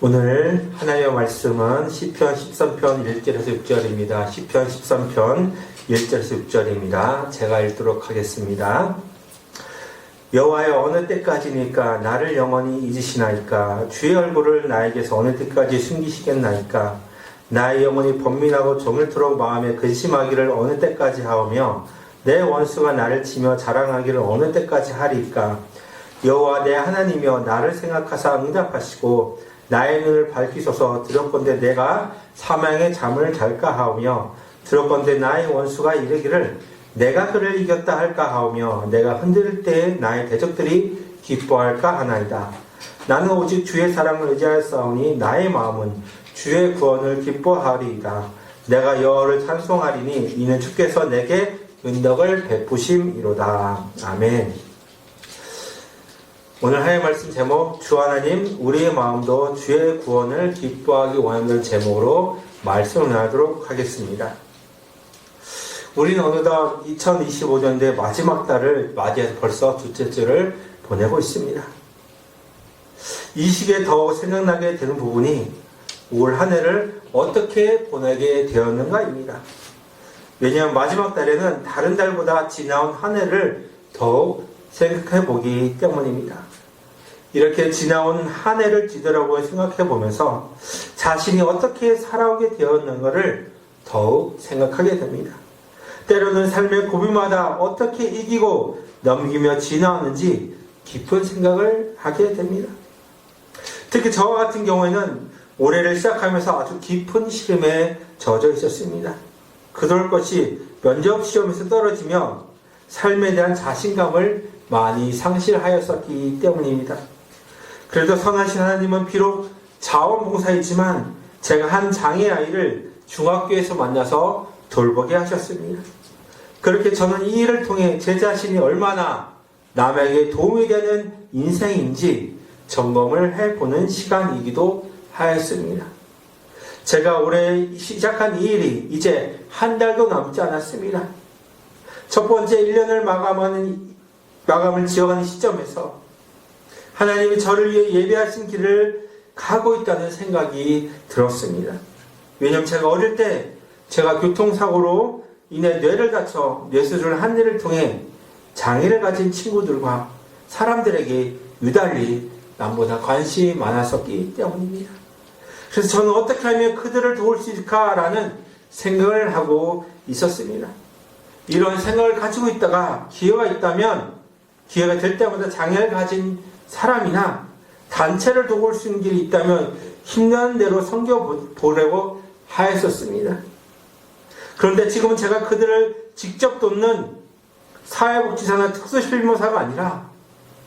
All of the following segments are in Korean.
오늘 하나님의 말씀은 시편 13편 1절에서 6절입니다. 시편 13편 1절에서 6절입니다. 제가 읽도록 하겠습니다. 여호와여, 어느 때까지니까 나를 영원히 잊으시나이까? 주의 얼굴을 나에게서 어느 때까지 숨기시겠나이까? 나의 영혼이 번민하고 종일토록 마음에 근심하기를 어느 때까지 하오며 내 원수가 나를 치며 자랑하기를 어느 때까지 하리까? 여호와 내 하나님이여, 나를 생각하사 응답하시고 나의 눈을 밝히소서. 들었건대 내가 사망의 잠을 잘까 하오며 들었건대 나의 원수가 이르기를 내가 그를 이겼다 할까 하오며 내가 흔들 때에 나의 대적들이 기뻐할까 하나이다. 나는 오직 주의 사랑을 의지하였사오니 나의 마음은 주의 구원을 기뻐하리이다. 내가 여호와를 찬송하리니 이는 주께서 내게 은덕을 베푸심이로다. 아멘. 오늘 하나님의 말씀 제목, 주 하나님 우리의 마음도 주의 구원을 기뻐하기 원하는 제목으로 말씀을 나누도록 하겠습니다. 우리는 어느덧 2025년도의 마지막 달을 맞이해서 벌써 둘째 주를 보내고 있습니다. 이 시기에 더욱 생각나게 되는 부분이 올 한 해를 어떻게 보내게 되었는가입니다. 왜냐하면 마지막 달에는 다른 달보다 지나온 한 해를 더욱 생각해 보기 때문입니다. 이렇게 지나온 한 해를 뒤돌아보며 생각해 보면서 자신이 어떻게 살아오게 되었는가를 더욱 생각하게 됩니다. 때로는 삶의 고비마다 어떻게 이기고 넘기며 지나왔는지 깊은 생각을 하게 됩니다. 특히 저와 같은 경우에는 올해를 시작하면서 아주 깊은 시름에 젖어 있었습니다. 그럴 것이 면접 시험에서 떨어지며 삶에 대한 자신감을 많이 상실하였었기 때문입니다. 그래도 선하신 하나님은 비록 자원봉사이지만 제가 한 장애 아이를 중학교에서 만나서 돌보게 하셨습니다. 그렇게 저는 이 일을 통해 제 자신이 얼마나 남에게 도움이 되는 인생인지 점검을 해보는 시간이기도 하였습니다. 제가 올해 시작한 이 일이 이제 한 달도 남지 않았습니다. 첫 번째 1년을 마감을 지어가는 시점에서 하나님이 저를 위해 예배하신 길을 가고 있다는 생각이 들었습니다. 왜냐하면 제가 어릴 때 제가 교통사고로 인해 뇌를 다쳐 뇌수술 한 일을 통해 장애를 가진 친구들과 사람들에게 유달리 남보다 관심이 많았었기 때문입니다. 그래서 저는 어떻게 하면 그들을 도울 수 있을까라는 생각을 하고 있었습니다. 이런 생각을 가지고 있다가 기회가 될 때마다 장애를 가진 사람이나 단체를 도울 수 있는 길이 있다면 힘나는 대로 섬겨보려고 하였었습니다. 그런데 지금은 제가 그들을 직접 돕는 사회복지사나 특수실무사가 아니라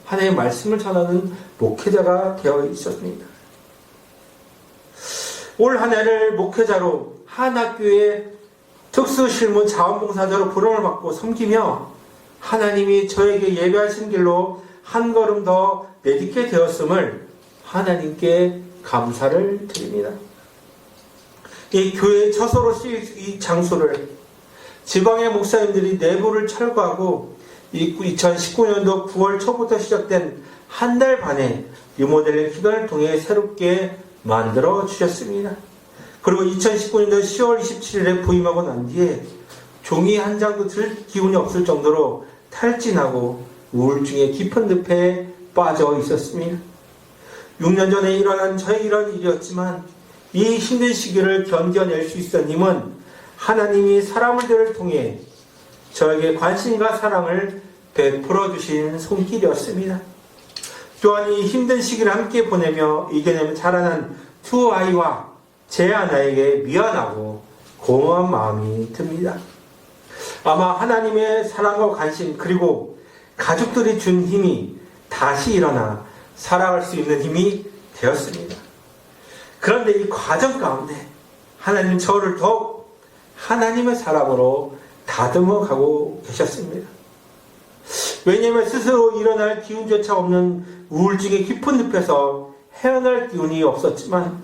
하나님의 말씀을 전하는 목회자가 되어 있었습니다. 올 한 해를 목회자로 한 학교의 특수실무 자원봉사자로 부름을 받고 섬기며 하나님이 저에게 예배하신 길로 한 걸음 더 내딛게 되었음을 하나님께 감사를 드립니다. 이 교회의 처소로 쓰일 이 장소를 지방의 목사님들이 내부를 철거하고 2019년도 9월 초부터 시작된 한 달 반의 리모델링 기간을 통해 새롭게 만들어 주셨습니다. 그리고 2019년도 10월 27일에 부임하고 난 뒤에 종이 한 장도 들 기운이 없을 정도로 탈진하고 우울증의 깊은 늪에 빠져 있었습니다. 6년 전에 일어난 저의 이런 일이었지만 이 힘든 시기를 견뎌낼 수 있었던 힘은 하나님이 사람들을 통해 저에게 관심과 사랑을 베풀어 주신 손길이었습니다. 또한 이 힘든 시기를 함께 보내며 이겨내며 자라난 두 아이와 제 아내에게 미안하고 고마운 마음이 듭니다. 아마 하나님의 사랑과 관심 그리고 가족들이 준 힘이 다시 일어나 살아갈 수 있는 힘이 되었습니다. 그런데 이 과정 가운데 하나님은 저를 더욱 하나님의 사람으로 다듬어 가고 계셨습니다. 왜냐하면 스스로 일어날 기운조차 없는 우울증의 깊은 늪에서 헤어날 기운이 없었지만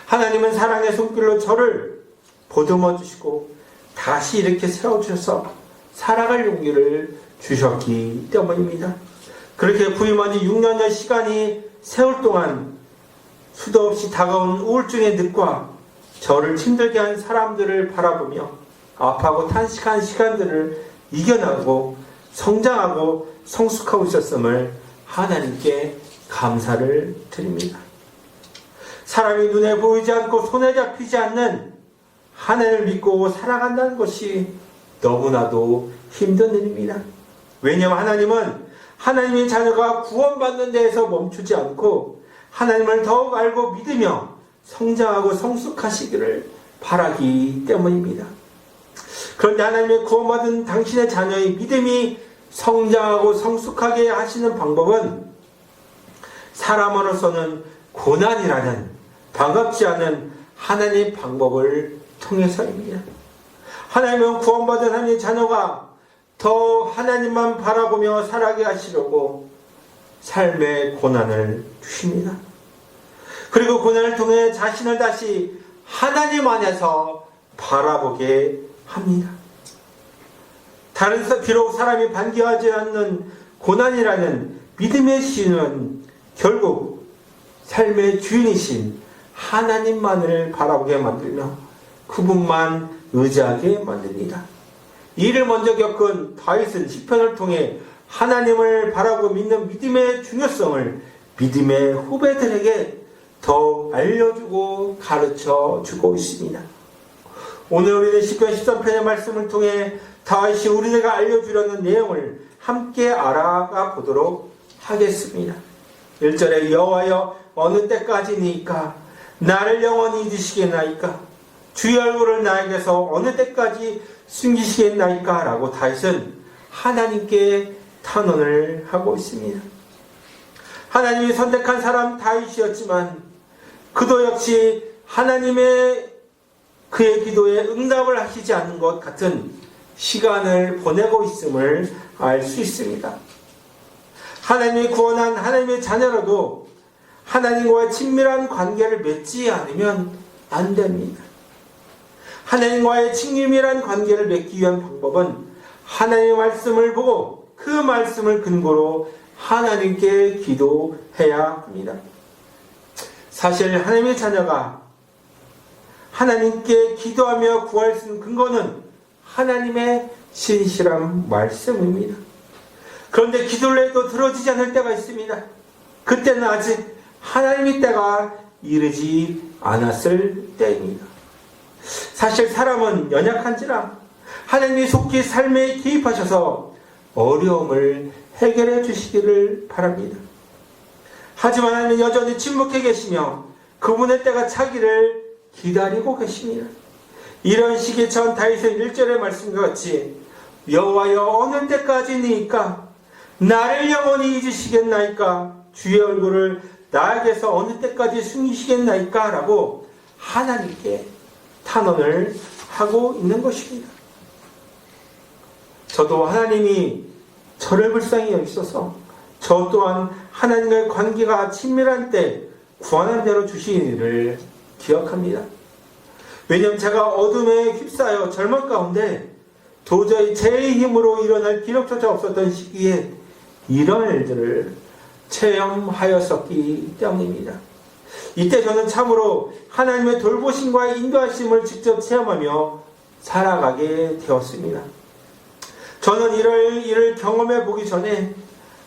하나님은 사랑의 손길로 저를 보듬어 주시고 다시 이렇게 세워주셔서 살아갈 용기를 주셨기 때문입니다. 그렇게 부임한 지 6년의 시간이 세월 동안 수도 없이 다가온 우울증의 늪과 저를 힘들게 한 사람들을 바라보며 아파하고 탄식한 시간들을 이겨나가고 성장하고 성숙하고 있었음을 하나님께 감사를 드립니다. 사람이 눈에 보이지 않고 손에 잡히지 않는 하나님을 믿고 살아간다는 것이 너무나도 힘든 일입니다. 왜냐하면 하나님은 하나님의 자녀가 구원받는 데에서 멈추지 않고 하나님을 더욱 알고 믿으며 성장하고 성숙하시기를 바라기 때문입니다. 그런데 하나님의 구원받은 당신의 자녀의 믿음이 성장하고 성숙하게 하시는 방법은 사람으로서는 고난이라는 반갑지 않은 하나님의 방법을 통해서입니다. 하나님은 구원받은 하나님의 자녀가 더 하나님만 바라보며 살아가게 하시려고 삶의 고난을 주십니다. 그리고 고난을 통해 자신을 다시 하나님 안에서 바라보게 합니다. 비록 사람이 반겨하지 않는 고난이라는 믿음의 시인은 결국 삶의 주인이신 하나님만을 바라보게 만들며 그분만 의지하게 만듭니다. 이를 먼저 겪은 다윗은 시편을 통해 하나님을 바라고 믿는 믿음의 중요성을 믿음의 후배들에게 더욱 알려주고 가르쳐주고 있습니다. 오늘 우리는 시편 13편의 말씀을 통해 다윗이 우리가 알려주려는 내용을 함께 알아가 보도록 하겠습니다. 1절에 여호와여 어느 때까지니까 나를 영원히 잊으시겠나이까 주의 얼굴을 나에게서 어느 때까지 숨기시겠나이까 라고 다윗은 하나님께 탄원을 하고 있습니다. 하나님이 선택한 사람 다윗이었지만 그도 역시 하나님의 그의 기도에 응답을 하시지 않는 것 같은 시간을 보내고 있음을 알 수 있습니다. 하나님이 구원한 하나님의 자녀라도 하나님과의 친밀한 관계를 맺지 않으면 안 됩니다. 하나님과의 친밀한 관계를 맺기 위한 방법은 하나님의 말씀을 보고 그 말씀을 근거로 하나님께 기도해야 합니다. 사실 하나님의 자녀가 하나님께 기도하며 구할 수 있는 근거는 하나님의 신실한 말씀입니다. 그런데 기도를 해도 들어지지 않을 때가 있습니다. 그때는 아직 하나님의 때가 이르지 않았을 때입니다. 사실 사람은 연약한지라 하나님이 속히 삶에 개입하셔서 어려움을 해결해 주시기를 바랍니다. 하지만 하나님은 여전히 침묵해 계시며 그분의 때가 차기를 기다리고 계십니다. 이런 시기에 전 다윗의 1절의 말씀과 같이 여호와여 어느 때까지니까 나를 영원히 잊으시겠나이까 주의 얼굴을 나에게서 어느 때까지 숨기시겠나이까 라고 하나님께 탄원을 하고 있는 것입니다. 저도 하나님이 저를 불쌍히 여기셔서 저 또한 하나님과의 관계가 친밀한 때 구원한 대로 주신 일을 기억합니다. 왜냐하면 제가 어둠에 휩싸여 절망 가운데 도저히 제 힘으로 일어날 기력조차 없었던 시기에 이런 일들을 체험하였었기 때문입니다. 이때 저는 참으로 하나님의 돌보심과 인도하심을 직접 체험하며 살아가게 되었습니다. 저는 이럴 일을 경험해 보기 전에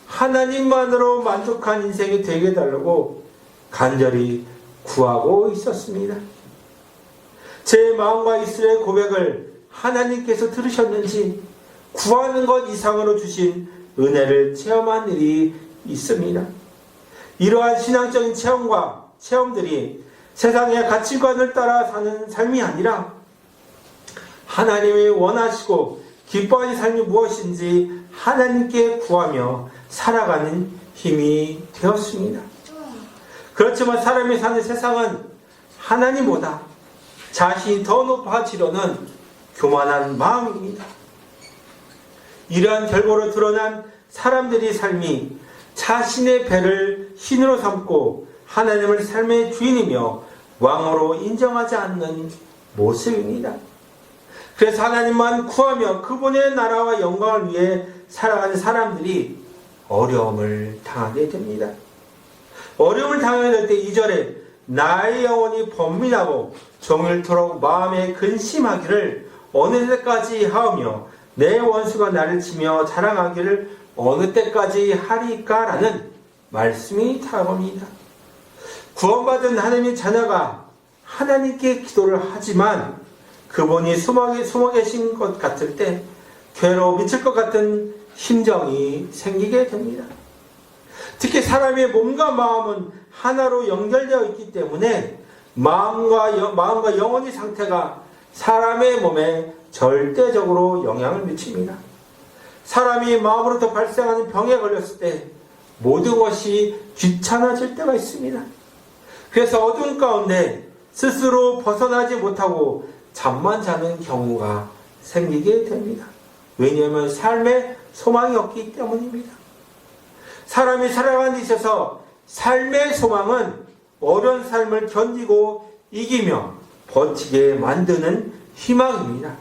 하나님만으로 만족한 인생이 되게 해달라고 간절히 구하고 있었습니다. 제 마음과 입술의 고백을 하나님께서 들으셨는지 구하는 것 이상으로 주신 은혜를 체험한 일이 있습니다. 이러한 신앙적인 체험들이 세상의 가치관을 따라 사는 삶이 아니라 하나님이 원하시고 기뻐하는 삶이 무엇인지 하나님께 구하며 살아가는 힘이 되었습니다. 그렇지만 사람이 사는 세상은 하나님보다 자신이 더 높아지려는 교만한 마음입니다. 이러한 결과로 드러난 사람들의 삶이 자신의 배를 신으로 삼고 하나님을 삶의 주인이며 왕으로 인정하지 않는 모습입니다. 그래서 하나님만 구하며 그분의 나라와 영광을 위해 살아가는 사람들이 어려움을 당하게 됩니다. 어려움을 당하게 될 때 2절에 나의 영혼이 번민하고 종일토록 마음에 근심하기를 어느 때까지 하오며 내 원수가 나를 치며 자랑하기를 어느 때까지 하리까라는 말씀이 다가옵니다. 구원받은 하나님의 자녀가 하나님께 기도를 하지만 그분이 숨어 계신 것 같을 때 괴로워 미칠 것 같은 심정이 생기게 됩니다. 특히 사람의 몸과 마음은 하나로 연결되어 있기 때문에 마음과 영혼의 상태가 사람의 몸에 절대적으로 영향을 미칩니다. 사람이 마음으로부터 발생하는 병에 걸렸을 때 모든 것이 귀찮아질 때가 있습니다. 그래서 어두운 가운데 스스로 벗어나지 못하고 잠만 자는 경우가 생기게 됩니다. 왜냐하면 삶에 소망이 없기 때문입니다. 사람이 살아가는 데 있어서 삶의 소망은 어려운 삶을 견디고 이기며 버티게 만드는 희망입니다.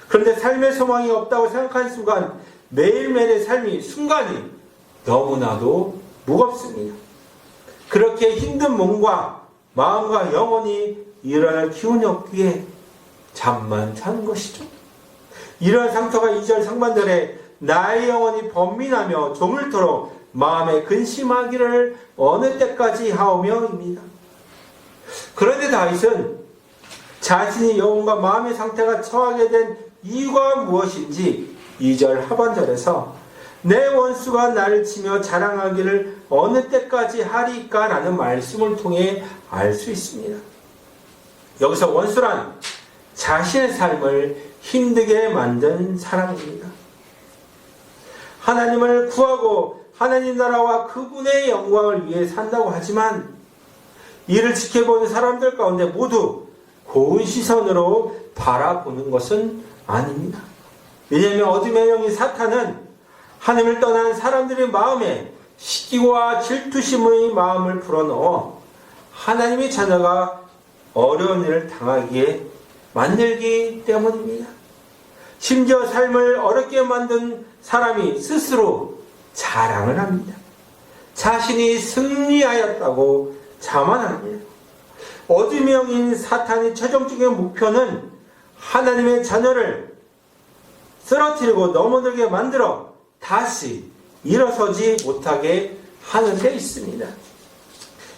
그런데 삶의 소망이 없다고 생각하는 순간 매일매일의 삶이 순간이 너무나도 무겁습니다. 그렇게 힘든 몸과 마음과 영혼이 일어날 기운이 없기에 잠만 자는 것이죠. 이러한 상태가 2절 상반절에 나의 영혼이 번민하며 조물토록 마음에 근심하기를 어느 때까지 하오며입니다. 그런데 다윗은 자신이 영혼과 마음의 상태가 처하게 된 이유가 무엇인지 2절 하반절에서 내 원수가 나를 치며 자랑하기를 어느 때까지 하리까 라는 말씀을 통해 알 수 있습니다. 여기서 원수란 자신의 삶을 힘들게 만든 사람입니다. 하나님을 구하고 하나님 나라와 그분의 영광을 위해 산다고 하지만 이를 지켜보는 사람들 가운데 모두 고운 시선으로 바라보는 것은 아닙니다. 왜냐하면 어둠의 영인 사탄은 하나님을 떠난 사람들의 마음에 시기와 질투심의 마음을 불어넣어 하나님의 자녀가 어려운 일을 당하기에 만들기 때문입니다. 심지어 삶을 어렵게 만든 사람이 스스로 자랑을 합니다. 자신이 승리하였다고 자만합니다. 어둠의 영인 사탄의 최종적인 목표는 하나님의 자녀를 쓰러뜨리고 넘어들게 만들어 다시 일어서지 못하게 하는 데 있습니다.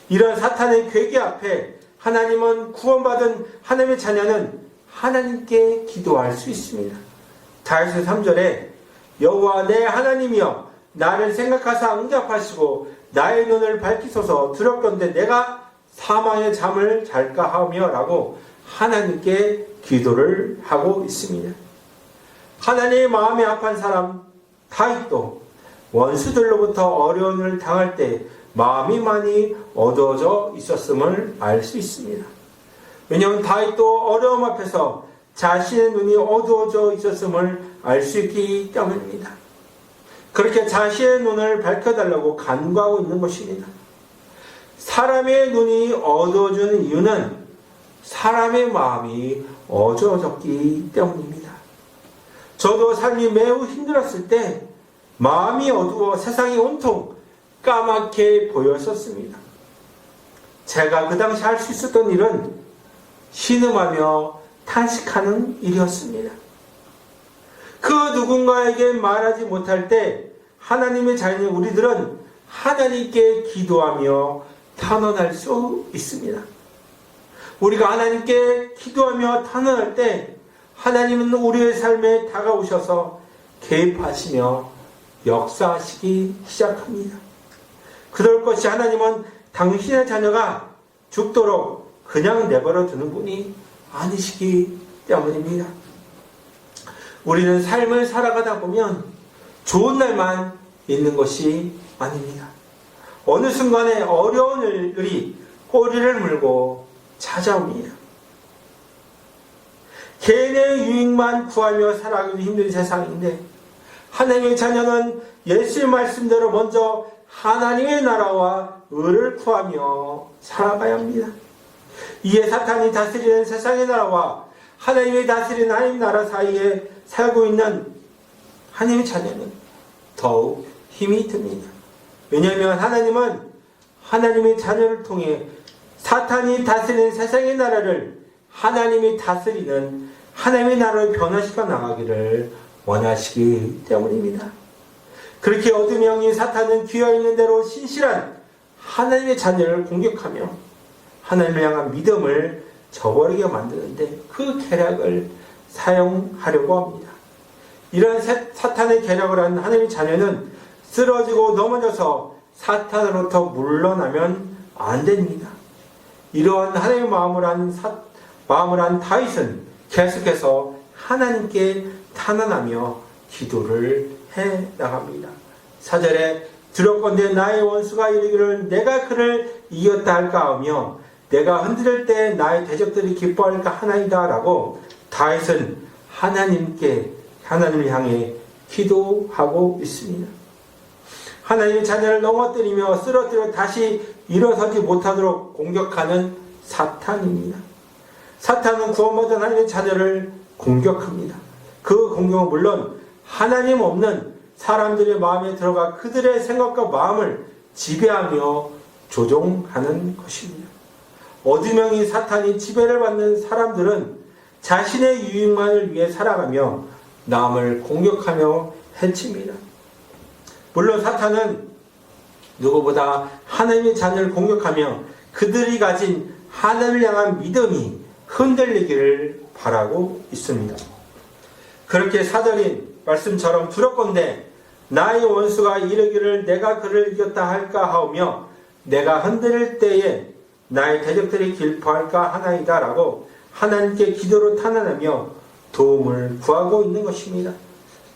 이런 사탄의 괴계 앞에 하나님은 구원받은 하나님의 자녀는 하나님께 기도할 수 있습니다. 다윗의 3절에 여호와 내 하나님이여 나를 생각하사 응답하시고 나의 눈을 밝히소서 두렵건대 내가 사망의 잠을 잘까 하며 라고 하나님께 기도를 하고 있습니다. 하나님의 마음에 합한 사람 다윗도 원수들로부터 어려운 일을 당할 때 마음이 많이 어두워져 있었음을 알 수 있습니다. 왜냐하면 다윗도 어려움 앞에서 자신의 눈이 어두워져 있었음을 알 수 있기 때문입니다. 그렇게 자신의 눈을 밝혀달라고 간구하고 있는 것입니다. 사람의 눈이 어두워지는 이유는 사람의 마음이 어두워졌기 때문입니다. 저도 삶이 매우 힘들었을 때 마음이 어두워 세상이 온통 까맣게 보였었습니다. 제가 그 당시 할 수 있었던 일은 신음하며 탄식하는 일이었습니다. 그 누군가에게 말하지 못할 때 하나님의 자녀인 우리들은 하나님께 기도하며 탄원할 수 있습니다. 우리가 하나님께 기도하며 탄원할 때 하나님은 우리의 삶에 다가오셔서 개입하시며 역사하시기 시작합니다. 그럴 것이 하나님은 당신의 자녀가 죽도록 그냥 내버려 두는 분이 아니시기 때문입니다. 우리는 삶을 살아가다 보면 좋은 날만 있는 것이 아닙니다. 어느 순간에 어려운 일이 꼬리를 물고 찾아옵니다. 개인의 유익만 구하며 살아가기 힘든 세상인데 하나님의 자녀는 예수의 말씀대로 먼저 하나님의 나라와 의를 구하며 살아가야 합니다. 이에 사탄이 다스리는 세상의 나라와 하나님의 다스리는 하나님 나라 사이에 살고 있는 하나님의 자녀는 더욱 힘이 듭니다. 왜냐하면 하나님은 하나님의 자녀를 통해 사탄이 다스리는 세상의 나라를 하나님이 다스리는 하나님의 나라로 변화시켜 나가기를 원하시기 때문입니다. 그렇게 어둠의 영인 사탄은 귀하있는 대로 신실한 하나님의 자녀를 공격하며 하나님을 향한 믿음을 저버리게 만드는데 그 계략을 사용하려고 합니다. 이런 사탄의 계략을 한 하나님의 자녀는 쓰러지고 넘어져서 사탄으로부터 물러나면 안 됩니다. 이러한 하나님의 마음을 한 다윗은 계속해서 하나님께 탄원하며 기도를 해 나갑니다. 4절에 두렵건대 나의 원수가 이르기를 내가 그를 이겼다 할까 하며 내가 흔들릴 때 나의 대적들이 기뻐할까 하나이다 라고 다윗은 하나님을 향해 기도하고 있습니다. 하나님의 자녀를 넘어뜨리며 쓰러뜨려 다시 일어서지 못하도록 공격하는 사탄입니다. 사탄은 구원받은 하나님의 자녀를 공격합니다. 그 공격은 물론 하나님 없는 사람들의 마음에 들어가 그들의 생각과 마음을 지배하며 조종하는 것입니다. 어둠형인 사탄이 지배를 받는 사람들은 자신의 유익만을 위해 살아가며 남을 공격하며 해칩니다. 물론 사탄은 누구보다 하나님의 자녀를 공격하며 그들이 가진 하나님을 향한 믿음이 흔들리기를 바라고 있습니다. 그렇게 사절인 말씀처럼 두렵건대 나의 원수가 이르기를 내가 그를 이겼다 할까 하오며 내가 흔들릴 때에 나의 대적들이 기뻐할까 하나이다 라고 하나님께 기도로 탄원하며 도움을 구하고 있는 것입니다.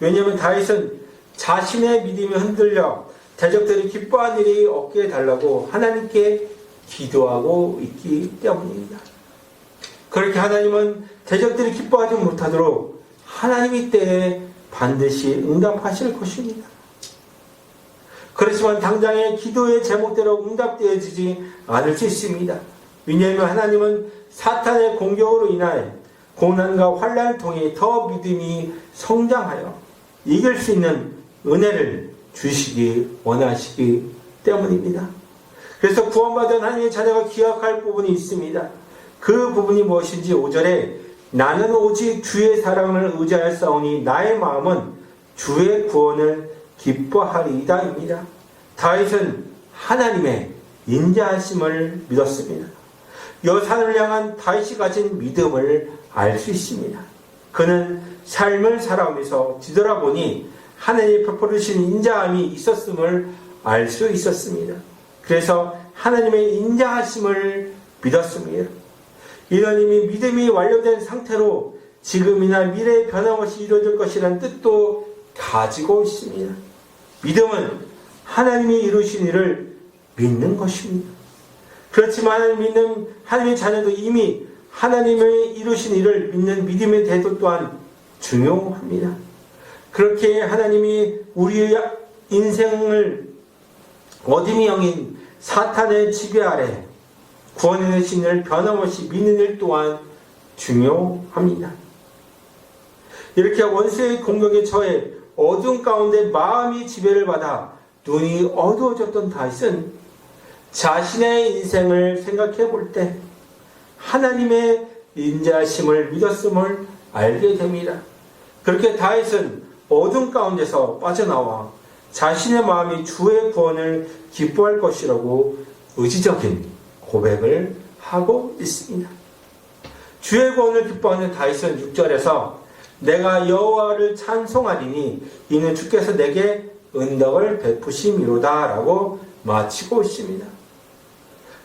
왜냐하면 다윗은 자신의 믿음이 흔들려 대적들이 기뻐한 일이 없게 해달라고 하나님께 기도하고 있기 때문입니다. 그렇게 하나님은 대적들이 기뻐하지 못하도록 하나님의 때에 반드시 응답하실 것입니다. 그렇지만 당장의 기도의 제목대로 응답되어지지 않을 수 있습니다. 왜냐하면 하나님은 사탄의 공격으로 인하여 고난과 환난을 통해 더 믿음이 성장하여 이길 수 있는 은혜를 주시기 원하시기 때문입니다. 그래서 구원받은 하나님의 자녀가 기억할 부분이 있습니다. 그 부분이 무엇인지 5절에 나는 오직 주의 사랑을 의지하였사오니 나의 마음은 주의 구원을 기뻐하리이다입니다. 다윗은 하나님의 인자하심을 믿었습니다. 여산을 향한 다윗이 가진 믿음을 알 수 있습니다. 그는 삶을 살아오면서 뒤돌아보니 하나님의 베풀으신 인자함이 있었음을 알 수 있었습니다. 그래서 하나님의 인자하심을 믿었습니다. 이런 이미 믿음이 완료된 상태로 지금이나 미래에 변함없이 이루어질 것이라는 뜻도 가지고 있습니다. 믿음은 하나님이 이루신 일을 믿는 것입니다. 그렇지만 하나님의 자녀도 이미 하나님의 이루신 일을 믿는 믿음의 태도 또한 중요합니다. 그렇게 하나님이 우리의 인생을 어둠의 영인 사탄의 지배 아래 구원해내신 일을 변함없이 믿는 일 또한 중요합니다. 이렇게 원수의 공격에 처해 어둠 가운데 마음이 지배를 받아 눈이 어두워졌던 다윗은 자신의 인생을 생각해 볼 때 하나님의 인자하심을 믿었음을 알게 됩니다. 그렇게 다윗은 어둠 가운데서 빠져나와 자신의 마음이 주의 구원을 기뻐할 것이라고 의지적인 고백을 하고 있습니다. 주의 구원을 기뻐하는 다윗은 6절에서 내가 여호와를 찬송하리니 이는 주께서 내게 은덕을 베푸심이로다 라고 마치고 있습니다.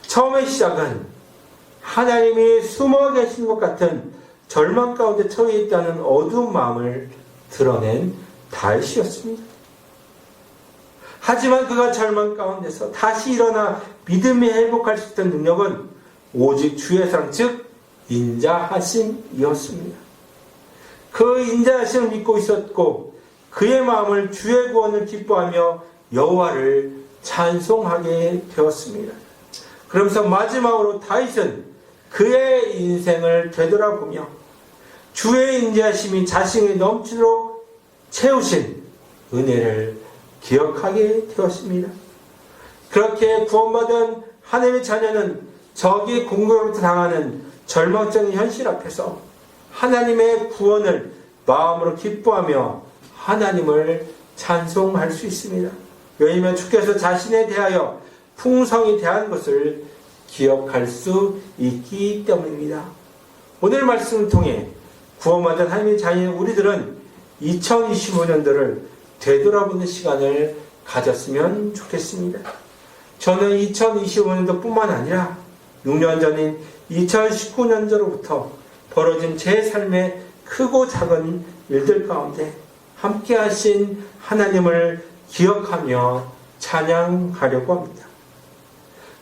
처음의 시작은 하나님이 숨어 계신 것 같은 절망 가운데 처해 있다는 어두운 마음을 드러낸 다윗이었습니다. 하지만 그가 절망 가운데서 다시 일어나 믿음에 회복할 수 있던 능력은 오직 주의 사랑 즉 인자하심이었습니다. 그 인자하심을 믿고 있었고 그의 마음을 주의 구원을 기뻐하며 여호와를 찬송하게 되었습니다. 그러면서 마지막으로 다윗은 그의 인생을 되돌아보며 주의 인자하심이 자신이 넘치도록 채우신 은혜를 기억하게 되었습니다. 그렇게 구원받은 하나님의 자녀는 적이 공격으로부터 당하는 절망적인 현실 앞에서 하나님의 구원을 마음으로 기뻐하며 하나님을 찬송할 수 있습니다. 왜냐하면 주께서 자신에 대하여 풍성히 대한 것을 기억할 수 있기 때문입니다. 오늘 말씀을 통해 구원받은 하나님의 자녀인 우리들은 2025년도를 되돌아보는 시간을 가졌으면 좋겠습니다. 저는 2025년도 뿐만 아니라 6년 전인 2019년도로부터 벌어진 제 삶의 크고 작은 일들 가운데 함께 하신 하나님을 기억하며 찬양하려고 합니다.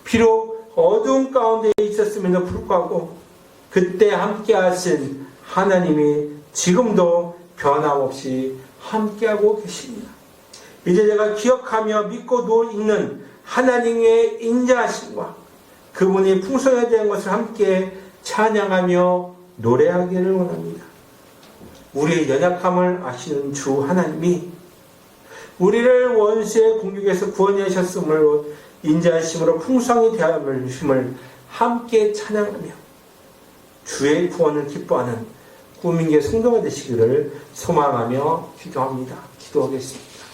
비록 어두운 가운데 있었음에도 불구하고 그때 함께 하신 하나님이 지금도 변함없이 함께하고 계십니다. 이제 제가 기억하며 믿고 있는 하나님의 인자하심과 그분이 풍성에 대한 것을 함께 찬양하며 노래하기를 원합니다. 우리의 연약함을 아시는 주 하나님이 우리를 원수의 공격에서 구원하셨음으로 인자하심으로 풍성히 대하여 주심을 함께 찬양하며 주의 구원을 기뻐하는 꾸민계 성도가 되시기를 소망하며 기도합니다. 기도하겠습니다.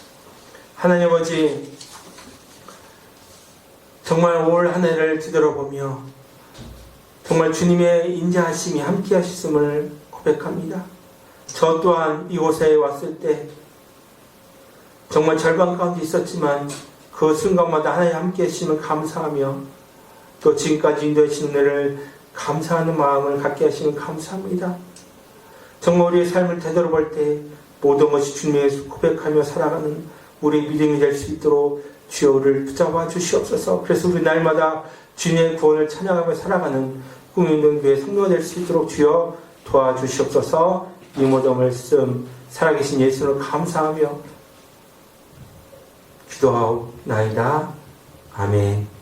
하나님 아버지, 정말 올 한 해를 뒤돌아보며 정말 주님의 인자하심이 함께 하셨음을 고백합니다. 저 또한 이곳에 왔을 때 정말 절반 가운데 있었지만 그 순간마다 하나님 함께 하시면 감사하며 또 지금까지 인도해 주신 은혜를 감사하는 마음을 갖게 하시면 감사합니다. 정말 우리의 삶을 되돌아볼 때 모든 것이 주님의 고백하며 살아가는 우리 믿음이 될 수 있도록 주여 우리를 붙잡아 주시옵소서. 그래서 우리 날마다 주님의 구원을 찬양하며 살아가는 꿈인동교회 성도가 될 수 있도록 주여 도와주시옵소서. 이 모든 말씀 살아계신 예수를 감사하며 기도하옵나이다. 아멘.